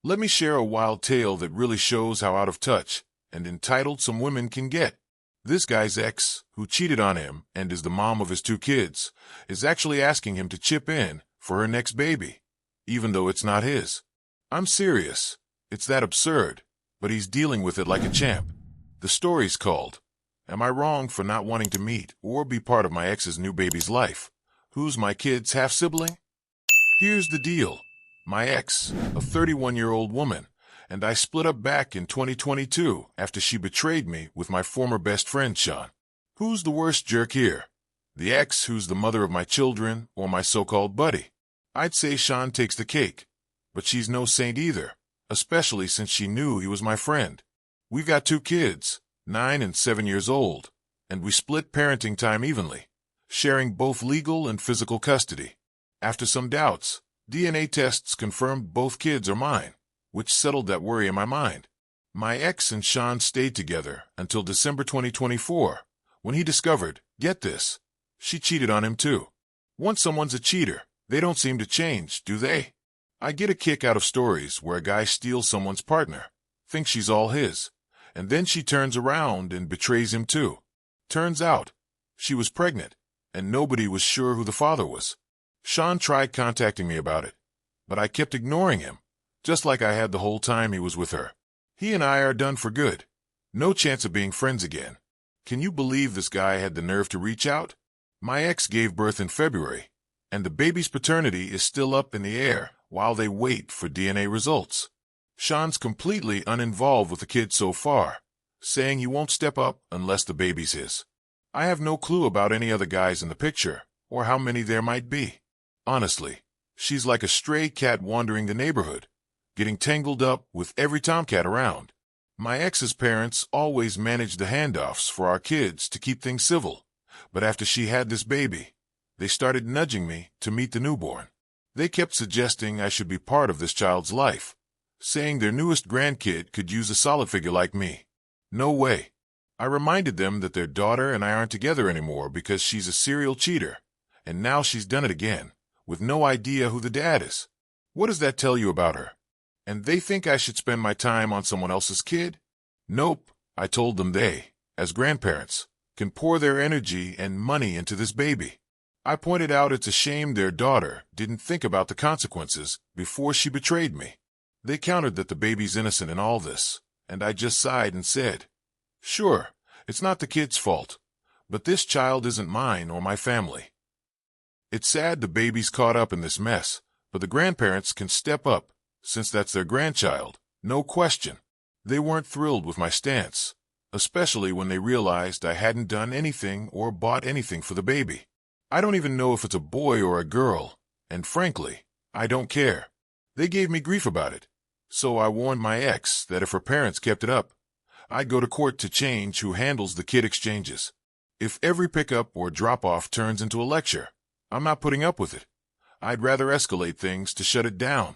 Let me share a wild tale that really shows how out of touch and entitled some women can get. This guy's ex, who cheated on him and is the mom of his 2 kids, is actually asking him to chip in for her next baby, even though it's not his. I'm serious. It's that absurd, but he's dealing with it like a champ. The story's called, Am I Wrong for Not Wanting to Meet or Be Part of My Ex's New Baby's Life? Who's my kid's half-sibling? Here's the deal. My ex, a 31-year-old woman, and I split up back in 2022 after she betrayed me with my former best friend, Sean. Who's the worst jerk here? The ex, who's the mother of my children, or my so-called buddy? I'd say Sean takes the cake, but she's no saint either, especially since she knew he was my friend. We've got 2 kids, 9 and 7 years old, and we split parenting time evenly, sharing both legal and physical custody. After some doubts, DNA tests confirmed both kids are mine, which settled that worry in my mind. My ex and Sean stayed together until December 2024, when he discovered, get this, she cheated on him too. Once someone's a cheater, they don't seem to change, do they? I get a kick out of stories where a guy steals someone's partner, thinks she's all his, and then she turns around and betrays him too. Turns out, she was pregnant, and nobody was sure who the father was. Sean tried contacting me about it, but I kept ignoring him, just like I had the whole time he was with her. He and I are done for good. No chance of being friends again. Can you believe this guy had the nerve to reach out? My ex gave birth in February, and the baby's paternity is still up in the air while they wait for DNA results. Sean's completely uninvolved with the kid so far, saying he won't step up unless the baby's his. I have no clue about any other guys in the picture, or how many there might be. Honestly, she's like a stray cat wandering the neighborhood, getting tangled up with every tomcat around. My ex's parents always managed the handoffs for our kids to keep things civil, but after she had this baby, they started nudging me to meet the newborn. They kept suggesting I should be part of this child's life, saying their newest grandkid could use a solid figure like me. No way. I reminded them that their daughter and I aren't together anymore because she's a serial cheater, and now she's done it again, with no idea who the dad is. What does that tell you about her? And they think I should spend my time on someone else's kid? Nope, I told them they, as grandparents, can pour their energy and money into this baby. I pointed out it's a shame their daughter didn't think about the consequences before she betrayed me. They countered that the baby's innocent in all this, and I just sighed and said, sure, it's not the kid's fault, but this child isn't mine or my family. It's sad the baby's caught up in this mess, but the grandparents can step up, since that's their grandchild, no question. They weren't thrilled with my stance, especially when they realized I hadn't done anything or bought anything for the baby. I don't even know if it's a boy or a girl, and frankly, I don't care. They gave me grief about it, so I warned my ex that if her parents kept it up, I'd go to court to change who handles the kid exchanges. If every pickup or drop-off turns into a lecture, I'm not putting up with it. I'd rather escalate things to shut it down.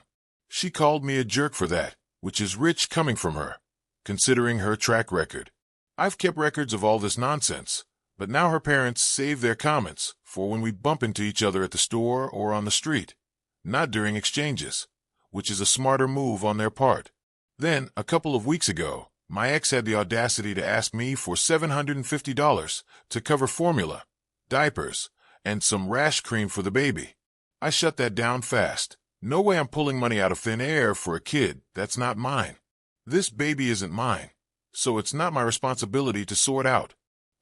She called me a jerk for that, which is rich coming from her, considering her track record. I've kept records of all this nonsense, but now her parents save their comments for when we bump into each other at the store or on the street, not during exchanges, which is a smarter move on their part. Then, a couple of weeks ago, my ex had the audacity to ask me for $750 to cover formula, diapers, and some rash cream for the baby. I shut that down fast. No way I'm pulling money out of thin air for a kid that's not mine. This baby isn't mine, so it's not my responsibility to sort out.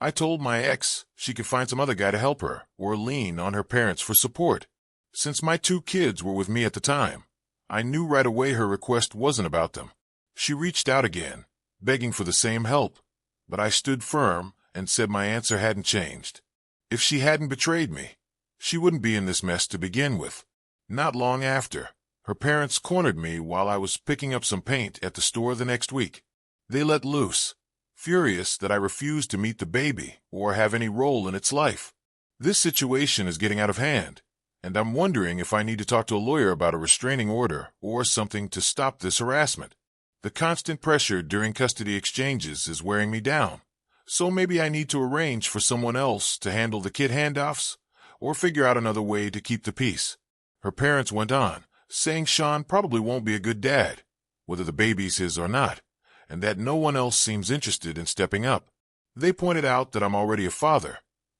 I told my ex she could find some other guy to help her or lean on her parents for support. Since my 2 kids were with me at the time, I knew right away her request wasn't about them. She reached out again, begging for the same help, but I stood firm and said my answer hadn't changed. If she hadn't betrayed me, she wouldn't be in this mess to begin with. Not long after, her parents cornered me while I was picking up some paint at the store the next week. They let loose, furious that I refused to meet the baby or have any role in its life. This situation is getting out of hand, and I'm wondering if I need to talk to a lawyer about a restraining order or something to stop this harassment. The constant pressure during custody exchanges is wearing me down, so maybe I need to arrange for someone else to handle the kid handoffs or figure out another way to keep the peace. Her parents went on, saying Sean probably won't be a good dad, whether the baby's his or not, and that no one else seems interested in stepping up. They pointed out that I'm already a father,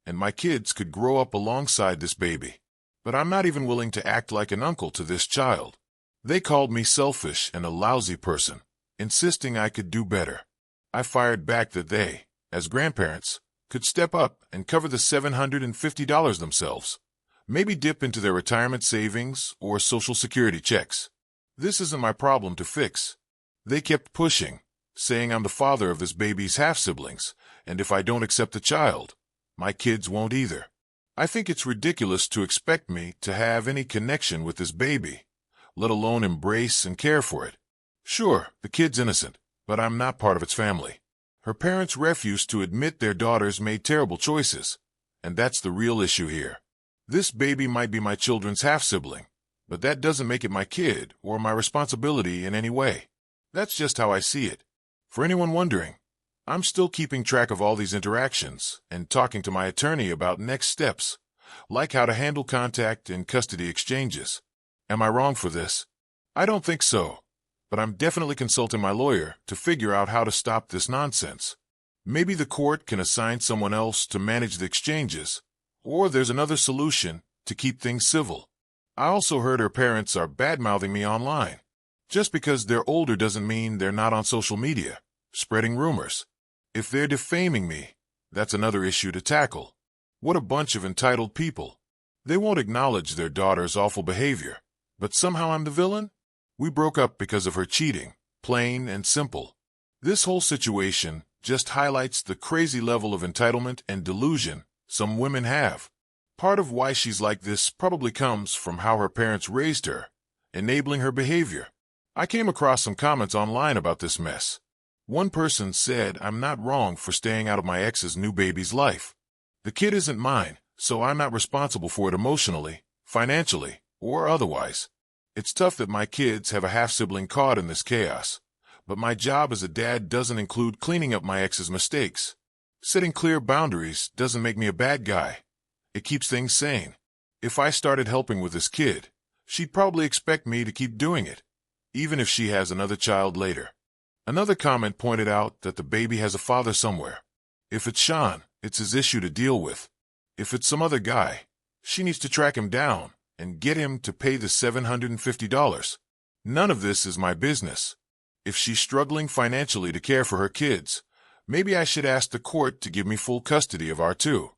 and my kids could grow up alongside this baby. But I'm not even willing to act like an uncle to this child. They called me selfish and a lousy person, insisting I could do better. I fired back that they, as grandparents, could step up and cover the $750 themselves, maybe dip into their retirement savings or Social Security checks. This isn't my problem to fix. They kept pushing, saying I'm the father of this baby's half-siblings, and if I don't accept the child, my kids won't either. I think it's ridiculous to expect me to have any connection with this baby, let alone embrace and care for it. Sure, the kid's innocent, but I'm not part of its family. Her parents refused to admit their daughters made terrible choices, and that's the real issue here. This baby might be my children's half-sibling, but that doesn't make it my kid or my responsibility in any way. That's just how I see it. For anyone wondering, I'm still keeping track of all these interactions and talking to my attorney about next steps, like how to handle contact and custody exchanges. Am I wrong for this? I don't think so, but I'm definitely consulting my lawyer to figure out how to stop this nonsense. Maybe the court can assign someone else to manage the exchanges, or there's another solution to keep things civil. I also heard her parents are bad-mouthing me online. Just because they're older doesn't mean they're not on social media, spreading rumors. If they're defaming me, that's another issue to tackle. What a bunch of entitled people. They won't acknowledge their daughter's awful behavior, but somehow I'm the villain? We broke up because of her cheating, plain and simple. This whole situation just highlights the crazy level of entitlement and delusion some women have. Part of why she's like this probably comes from how her parents raised her, enabling her behavior. I came across some comments online about this mess. One person said I'm not wrong for staying out of my ex's new baby's life. The kid isn't mine, so I'm not responsible for it emotionally, financially, or otherwise. It's tough that my kids have a half-sibling caught in this chaos, but my job as a dad doesn't include cleaning up my ex's mistakes. Setting clear boundaries doesn't make me a bad guy. It keeps things sane. If I started helping with this kid, she'd probably expect me to keep doing it, even if she has another child later. Another comment pointed out that the baby has a father somewhere. If it's Sean, it's his issue to deal with. If it's some other guy, she needs to track him down and get him to pay the $750. None of this is my business. If she's struggling financially to care for her kids, maybe I should ask the court to give me full custody of our two,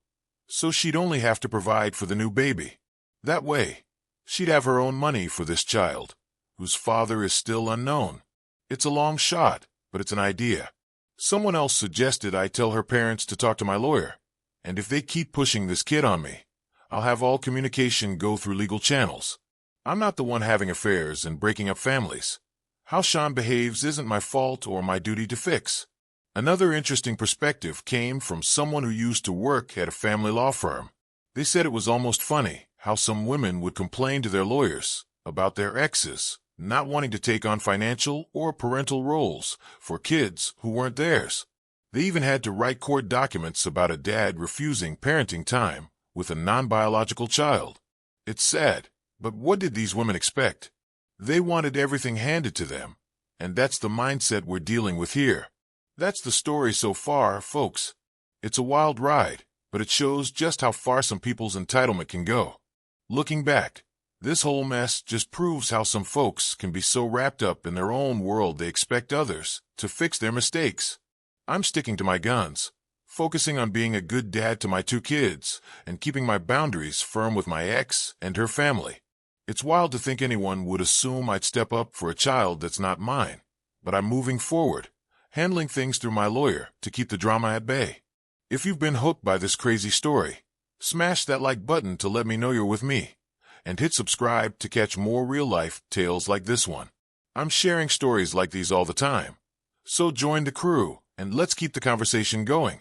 so she'd only have to provide for the new baby. That way, she'd have her own money for this child, whose father is still unknown. It's a long shot, but it's an idea. Someone else suggested I tell her parents to talk to my lawyer, and if they keep pushing this kid on me, I'll have all communication go through legal channels. I'm not the one having affairs and breaking up families. How Sean behaves isn't my fault or my duty to fix. Another interesting perspective came from someone who used to work at a family law firm. They said it was almost funny how some women would complain to their lawyers about their exes not wanting to take on financial or parental roles for kids who weren't theirs. They even had to write court documents about a dad refusing parenting time with a non-biological child. It's sad, but what did these women expect? They wanted everything handed to them, and that's the mindset we're dealing with here. That's the story so far, folks. It's a wild ride, but it shows just how far some people's entitlement can go. Looking back, this whole mess just proves how some folks can be so wrapped up in their own world they expect others to fix their mistakes. I'm sticking to my guns, focusing on being a good dad to my two kids and keeping my boundaries firm with my ex and her family. It's wild to think anyone would assume I'd step up for a child that's not mine, but I'm moving forward, handling things through my lawyer to keep the drama at bay. If you've been hooked by this crazy story, smash that like button to let me know you're with me, and hit subscribe to catch more real-life tales like this one. I'm sharing stories like these all the time, so join the crew and let's keep the conversation going.